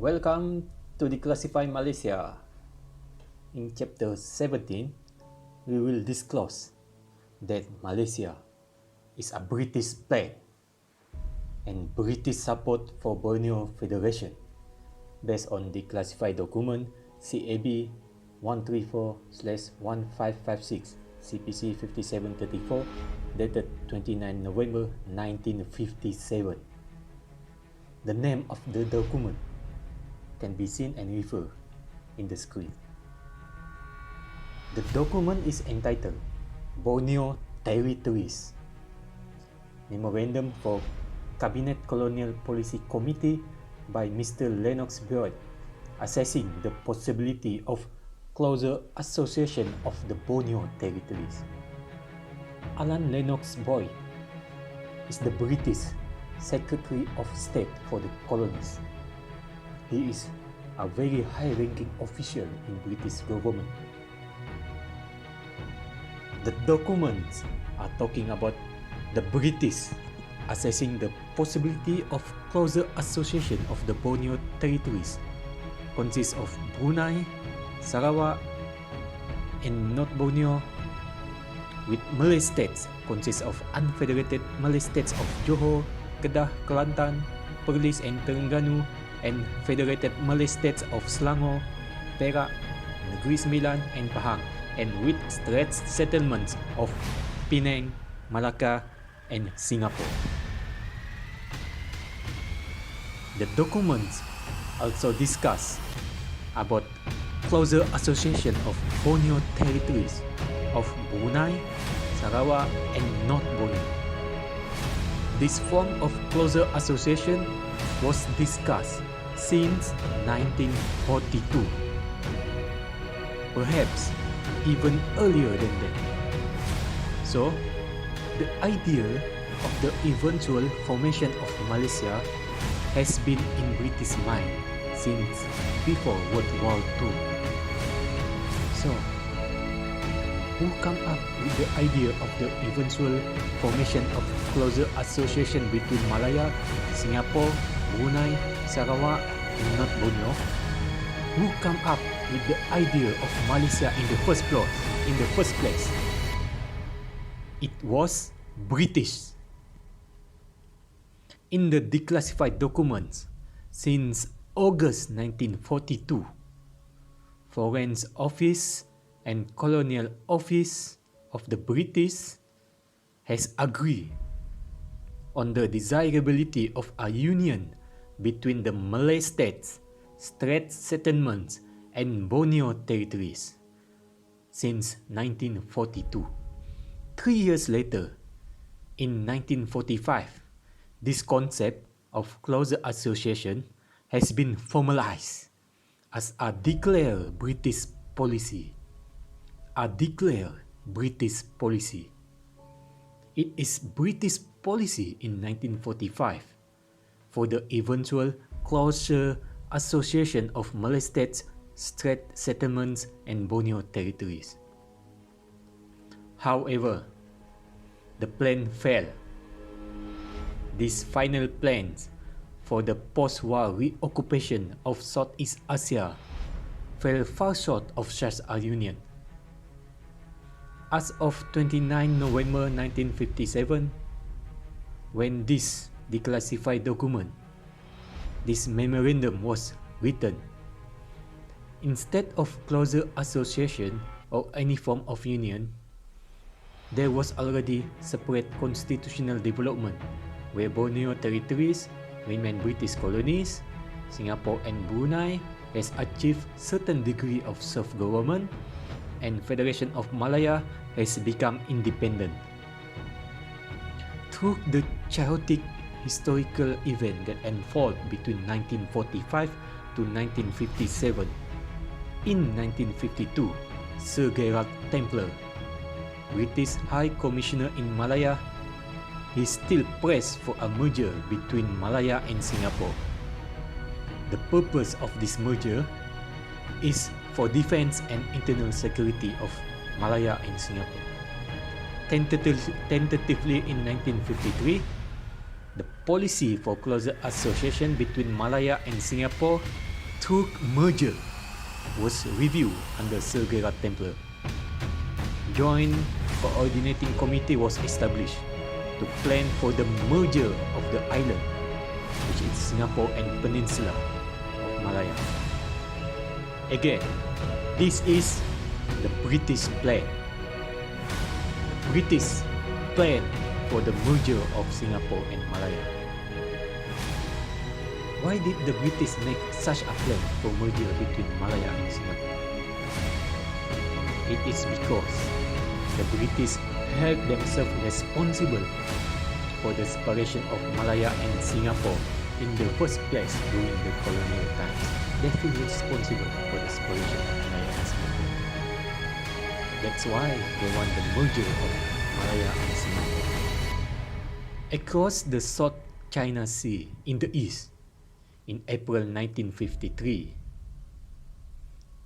Welcome to Declassified Malaysia. In chapter 17, we will disclose that Malaysia is a British plan and British support for Borneo Federation based on Declassified document CAB 134/1556 CPC 5734 dated 29 November 1957. The name of the document can be seen and referred in the screen. The document is entitled Borneo Territories Memorandum for Cabinet Colonial Policy Committee by Mr. Lennox Boyd, assessing the possibility of closer association of the Borneo territories. Alan Lennox Boyd is the British Secretary of State for the colonies. He is a very high-ranking official in British government. The documents are talking about the British assessing the possibility of closer association of the Borneo territories consists of Brunei, Sarawak, and North Borneo, with Malay states consists of unfederated Malay states of Johor, Kedah, Kelantan, Perlis and Terengganu, and federated Malay states of Selangor, Perak, Negeri Sembilan, and Pahang, and with strait settlements of Penang, Malacca, and Singapore. The documents also discuss about closer association of Borneo territories of Brunei, Sarawak, and North Borneo. This form of closer association was discussed since 1942, perhaps even earlier than that. So, the idea of the eventual formation of Malaysia has been in British mind since before World War II. So, who come up with the idea of the eventual formation of closer association between Malaya, Singapore, Brunei, Sarawak, and North Borneo? Who come up with the idea of Malaysia in the first place? It was British. In the declassified documents since August 1942, Foreign Office and Colonial Office of the British has agreed on the desirability of a union between the Malay states, strait settlements, and Borneo territories since 1942. 3 years later, in 1945, this concept of closer association has been formalized as a declared British policy. It is British policy in 1945 for the eventual closer association of Malay states, strait settlements, and Borneo territories. However, the plan failed. These final plans for the post-war reoccupation of Southeast Asia fell far short of such a union. As of 29 November 1957, when this declassified document, this memorandum was written, instead of closer association or any form of union, there was already separate constitutional development where Borneo territories remain British colonies, Singapore and Brunei has achieved certain degree of self-government, and Federation of Malaya has become independent. Through the chaotic historical event that unfolded between 1945 to 1957, in 1952, Sir Gerald Templer, British High Commissioner in Malaya, he still pressed for a merger between Malaya and Singapore. The purpose of this merger is for defense and internal security of Malaya and Singapore. Tentatively in 1953, the policy for closer association between Malaya and Singapore Turk merger was reviewed under Sir Gerard Templer. Joint Coordinating Committee was established to plan for the merger of the island, which is Singapore and Peninsula of Malaya. Again, this is the British plan. British plan for the merger of Singapore and Malaya. Why did the British make such a plan for merger between Malaya and Singapore? It is because the British held themselves responsible for the separation of Malaya and Singapore in the first place during the colonial times. They feel responsible for the separation of Malaya and Singapore. That's why they want the merger of Malaya and Singapore. Across the South China Sea in the east, in April 1953,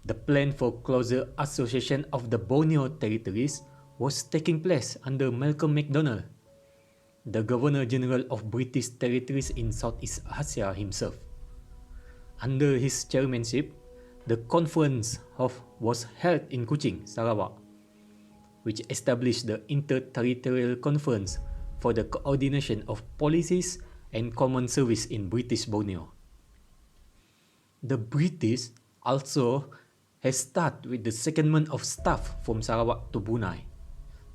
the plan for closer association of the Borneo territories was taking place under Malcolm MacDonald, the Governor-General of British Territories in Southeast Asia himself. Under his chairmanship, the conference was held in Kuching, Sarawak, which established the Interterritorial Conference for the coordination of policies and common service in British Borneo. The British also has started with the secondment of staff from Sarawak to Brunei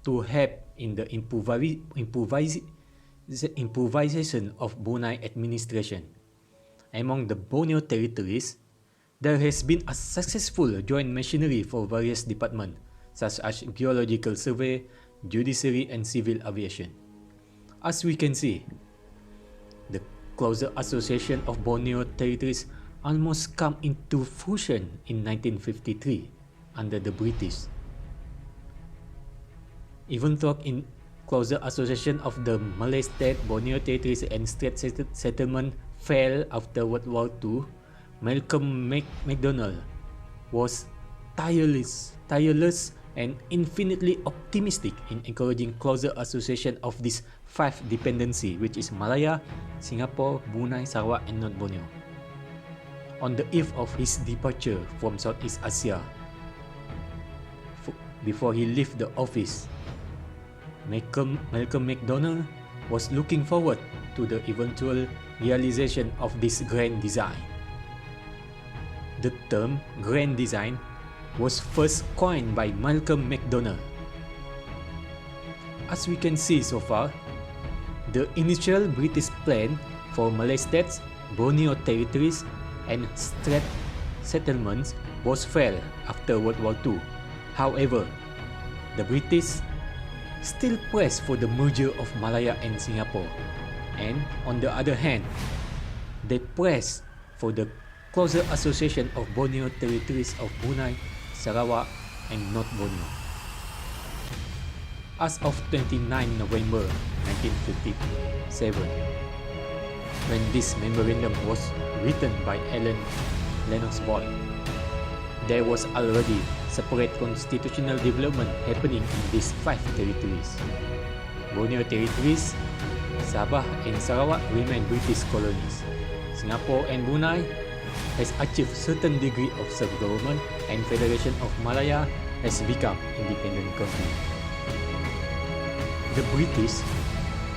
to help in the improvisation of Brunei administration. Among the Borneo territories, there has been a successful joint machinery for various departments such as geological survey, judiciary and civil aviation. As we can see, the closer association of Borneo territories almost come into fruition in 1953 under the British. Even though in closer association of the Malay state, Borneo territories and state settlement fell after World War II, Malcolm MacDonald was tireless and infinitely optimistic in encouraging closer association of these five dependencies, which is Malaya, Singapore, Brunei, Sarawak and North Borneo. On the eve of his departure from Southeast Asia, before he left the office, Malcolm MacDonald was looking forward to the eventual realization of this grand design. The term grand design was first coined by Malcolm MacDonald. As we can see so far, the initial British plan for Malay states, Borneo territories and strait settlements was failed after World War II. However, the British still pressed for the merger of Malaya and Singapore, and on the other hand, they pressed for the closer association of Borneo territories of Brunei, Sarawak and North Borneo. As of 29 November 1957, when this memorandum was written by Lennox Boyd, there was already separate constitutional development happening in these five territories. Borneo territories, Sabah and Sarawak remain British colonies. Singapore and Brunei has achieved certain degree of self-government, and Federation of Malaya has become independent country. The British,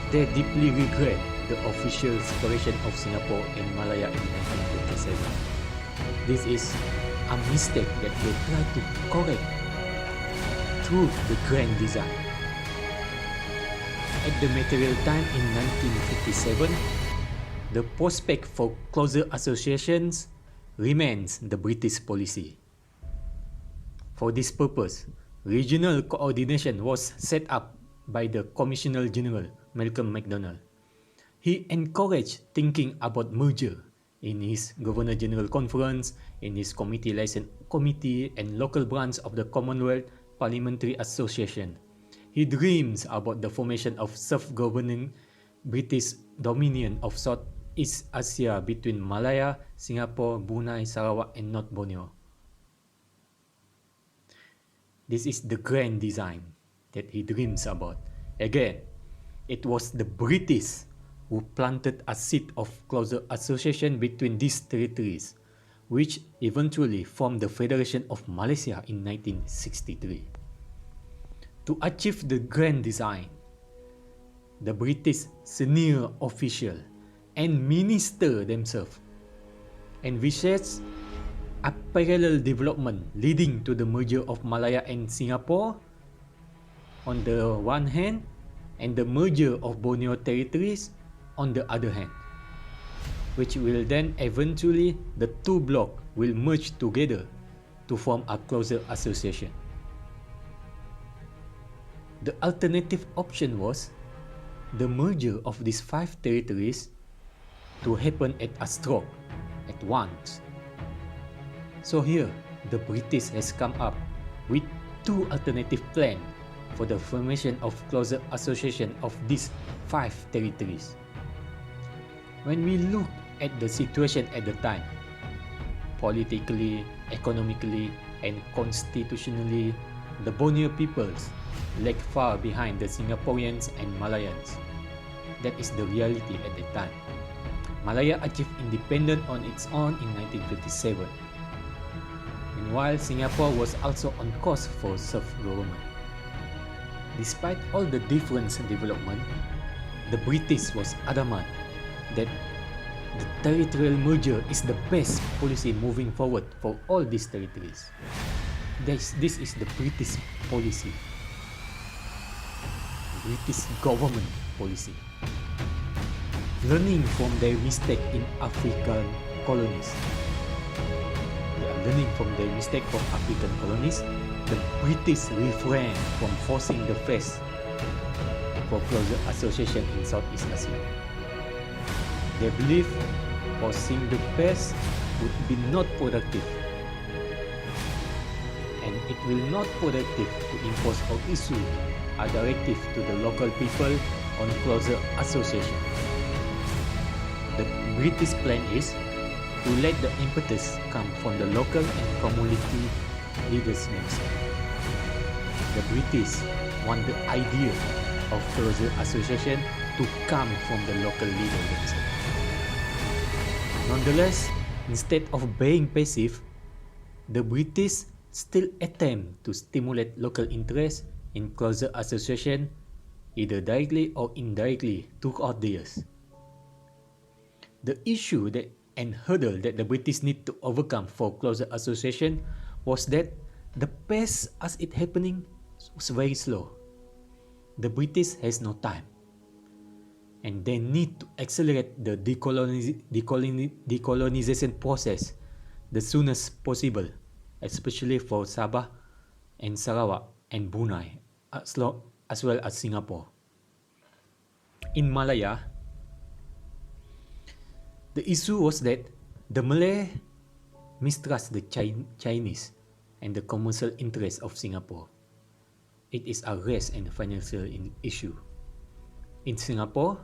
they deeply regret the official separation of Singapore and Malaya in 1957. This is a mistake that they try to correct through the grand design. At the material time in 1957, the prospect for closer associations remains the British policy. For this purpose, regional coordination was set up by the Commissioner General Malcolm MacDonald. He encouraged thinking about merger in his Governor General Conference, in his Committee Liaison Committee and local branch of the Commonwealth Parliamentary Association. He dreams about the formation of self-governing British Dominion of Southeast Asia between Malaya, Singapore, Brunei, Sarawak and North Borneo. This is the grand design that he dreams about. Again, it was the British who planted a seed of closer association between these territories, which eventually formed the Federation of Malaysia in 1963. To achieve the grand design, the British senior official and minister themselves envisaged a parallel development leading to the merger of Malaya and Singapore on the one hand, and the merger of Borneo territories on the other hand, which will then eventually the two blocks will merge together to form a closer association. The alternative option was the merger of these 5 territories to happen at a stroke, at once. So here, the British has come up with 2 alternative plans for the formation of closer association of these 5 territories. When we look at the situation at the time, politically, economically, and constitutionally, the Borneo peoples lag far behind the Singaporeans and Malayans. That is the reality at the time. Malaya achieved independence on its own in 1957. Meanwhile, Singapore was also on course for self-government. Despite all the different development, the British was adamant that the territorial merger is the best policy moving forward for all these territories. This is the British policy, British government policy. Learning from their mistake in African colonies. They are learning from their mistake from African colonies. The British refrained from forcing the face for closer association in Southeast Asia. They believe forcing the face would be not productive, and it will not productive to impose or issue a directive to the local people on closer association. The British plan is to let the impetus come from the local and community leaders themselves. The British want the idea of closer association to come from the local leaders themselves. Nonetheless, instead of being passive, the British still attempt to stimulate local interest in closer association, either directly or indirectly, throughout the years. The issue and hurdle that the British need to overcome for closer association was that the pace as it happening was very slow. The British has no time, and they need to accelerate the decolonization process the soonest possible, especially for Sabah and Sarawak and Brunei, as well as Singapore. In Malaya, the issue was that the Malay mistrust the Chinese and the commercial interests of Singapore. It is a race and financial issue. In Singapore,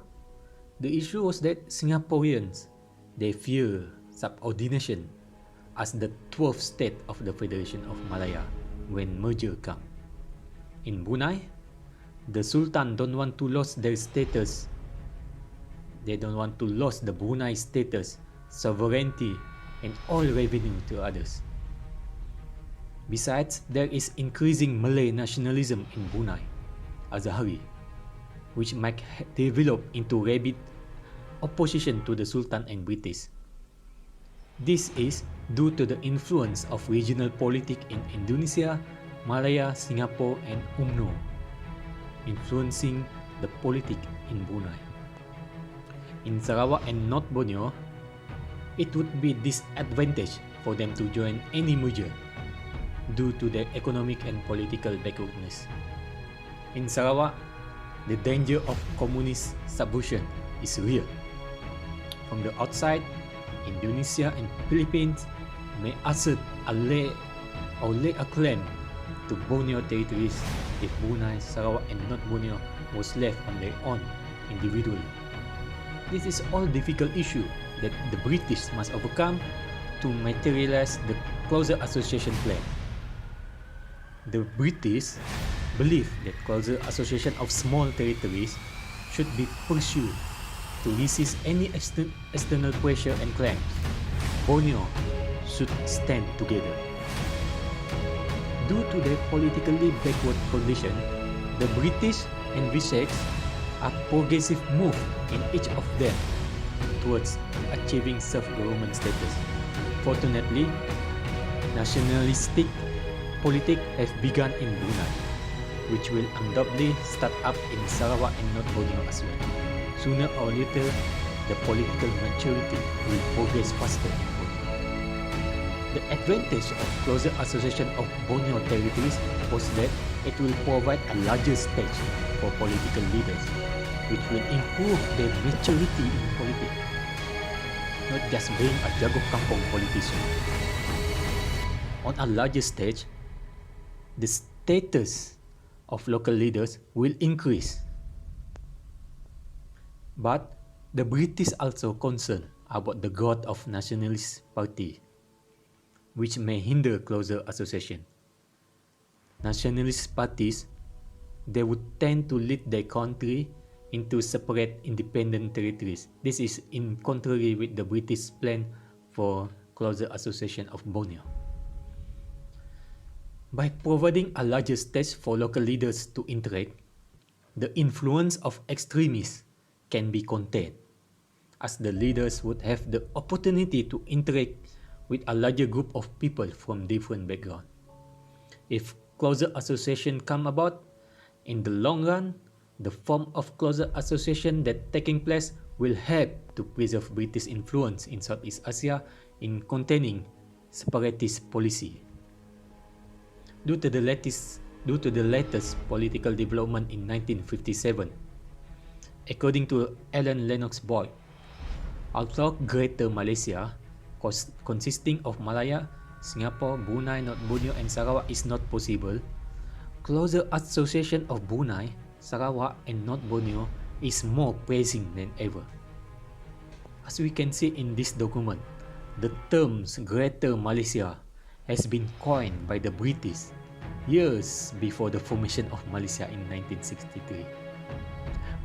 the issue was that Singaporeans, they fear subordination as the 12th state of the Federation of Malaya when merger come. In Brunei, the Sultan don't want to lose their status. They don't want to lose the Brunei status, sovereignty, and all revenue to others. Besides, there is increasing Malay nationalism in Brunei, Azahari, which might develop into rabid opposition to the Sultan and British. This is due to the influence of regional politics in Indonesia, Malaya, Singapore, and UMNO, influencing the politics in Brunei. In Sarawak and North Borneo, it would be disadvantage for them to join any merger due to their economic and political backwardness. In Sarawak, the danger of communist subversion is real. From the outside, Indonesia and Philippines may assert a lay a claim to Borneo territories if Brunei, Sarawak, and North Borneo was left on their own individually. This is all difficult issue that the British must overcome to materialize the closer association plan. The British believe that closer association of small territories should be pursued to resist any external pressure and claims. Borneo should stand together. Due to their politically backward condition, the British envisage a progressive move in each of them towards achieving self-government status. Fortunately, nationalistic politics have begun in Brunei, which will undoubtedly start up in Sarawak and North Borneo as well. Sooner or later, the political maturity will progress faster in Borneo. The advantage of closer association of Borneo territories was that it will provide a larger stage for political leaders, which will improve their maturity in politics, not just being a jago kampung politician. On a larger stage, the status of local leaders will increase. But the British also concerned about the growth of nationalist party, which may hinder closer association. Nationalist parties, they would tend to lead their country into separate independent territories. This is in contrary with the British plan for closer association of Borneo. By providing a larger stage for local leaders to interact, the influence of extremists can be contained, as the leaders would have the opportunity to interact with a larger group of people from different backgrounds. If closer association come about, in the long run, the form of closer association that taking place will help to preserve British influence in Southeast Asia in containing separatist policy. Due to the latest political development in 1957, according to Alan Lennox Boyd, although Greater Malaysia, consisting of Malaya, Singapore, Brunei, North Borneo and Sarawak is not possible, closer association of Brunei, Sarawak and North Borneo is more pressing than ever. As we can see in this document, the terms Greater Malaysia has been coined by the British years before the formation of Malaysia in 1963.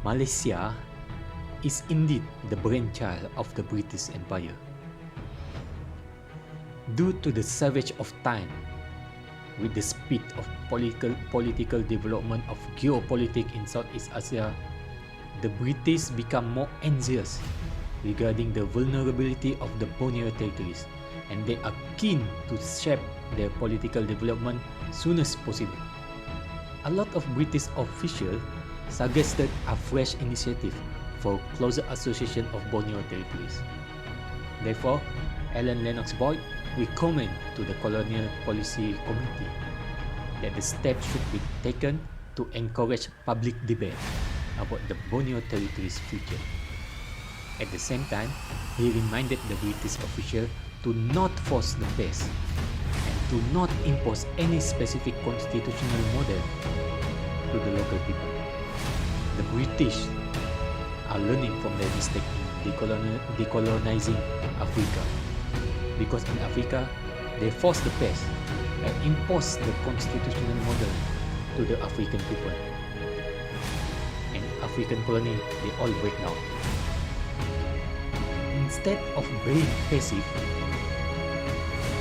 Malaysia is indeed the brainchild of the British Empire. Due to the savage of time, with the speed of political development of geopolitics in Southeast Asia, the British become more anxious regarding the vulnerability of the Borneo territories, and they are keen to shape their political development soon as possible. A lot of British officials suggested a fresh initiative for closer association of Borneo territories. Therefore, Alan Lennox Boyd recommend to the Colonial Policy Committee that the steps should be taken to encourage public debate about the Borneo territory's future. At the same time, he reminded the British official to not force the pace and to not impose any specific constitutional model to the local people. The British are learning from their mistake in decolonizing Africa, because in Africa, they forced the pace and imposed the constitutional model to the African people. And African colony, they all break down. Instead of being passive,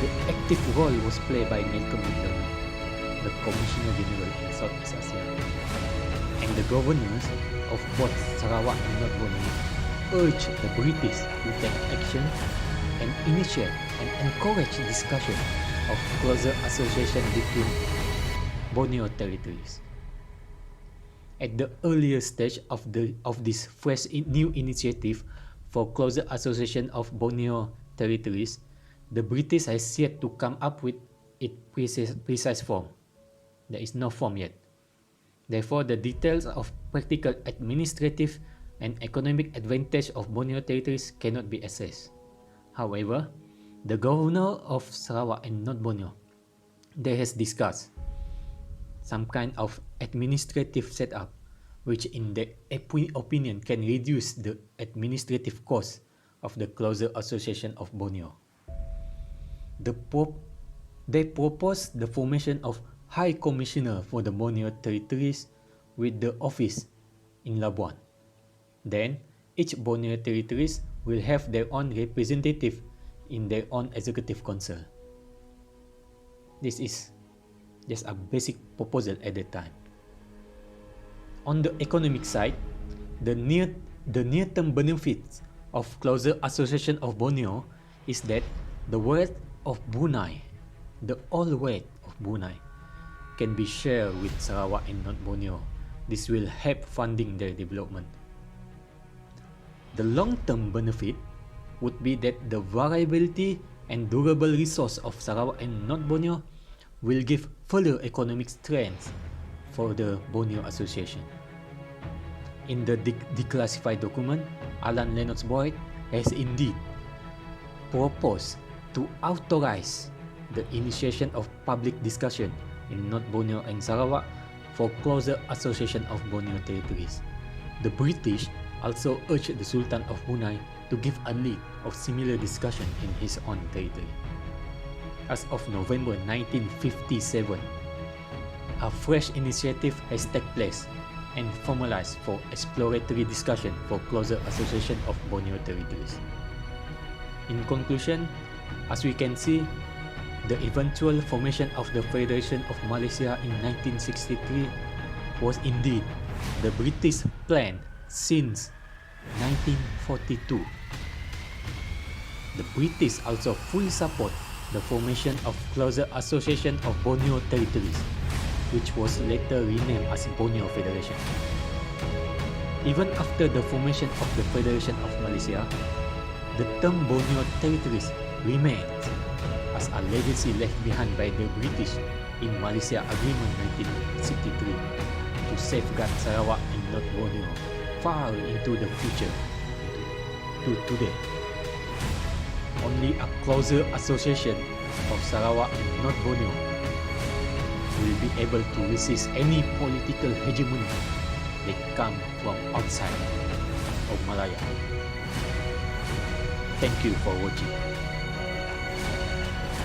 the active role was played by Malcolm McDonald, the Commissioner General in Southeast Asia, and the governors of both Sarawak and North Borneo urged the British to take action and initiate and encourage discussion of closer association between Borneo territories. At the earlier stage of this fresh new initiative for closer association of Borneo territories, the British has yet to come up with its precise form. There is no form yet. Therefore, the details of practical administrative and economic advantage of Borneo territories cannot be assessed. However, the governor of Sarawak and North Borneo, they has discussed some kind of administrative setup which in their opinion can reduce the administrative cost of the closer association of Borneo. They proposed the formation of High Commissioner for the Borneo territories with the office in Labuan. Then, each Borneo territories will have their own representative in their own executive council. This is just a basic proposal at the time. On the economic side, the near-term benefits of closer association of Borneo is that the wealth of Brunei, the oil wealth of Brunei, can be shared with Sarawak and North Borneo. This will help funding their development. The long-term benefit would be that the variability and durable resource of Sarawak and North Borneo will give further economic strength for the Borneo Association. In the declassified document, Alan Lennox Boyd has indeed proposed to authorize the initiation of public discussion in North Borneo and Sarawak for closer association of Borneo territories. The British also urged the Sultan of Brunei to give a lead of similar discussion in his own territory. As of November 1957, a fresh initiative has taken place and formalized for exploratory discussion for closer association of Borneo territories. In conclusion, as we can see, the eventual formation of the Federation of Malaysia in 1963 was indeed the British plan since 1942. The British also fully support the formation of closer association of Borneo territories, which was later renamed as Borneo Federation. Even after the formation of the Federation of Malaysia, the term Borneo territories remains as a legacy left behind by the British in Malaysia Agreement 1963 to safeguard Sarawak and North Borneo far into the future to today. Only a closer association of Sarawak and North Borneo will be able to resist any political hegemony that come from outside of Malaya. Thank you for watching.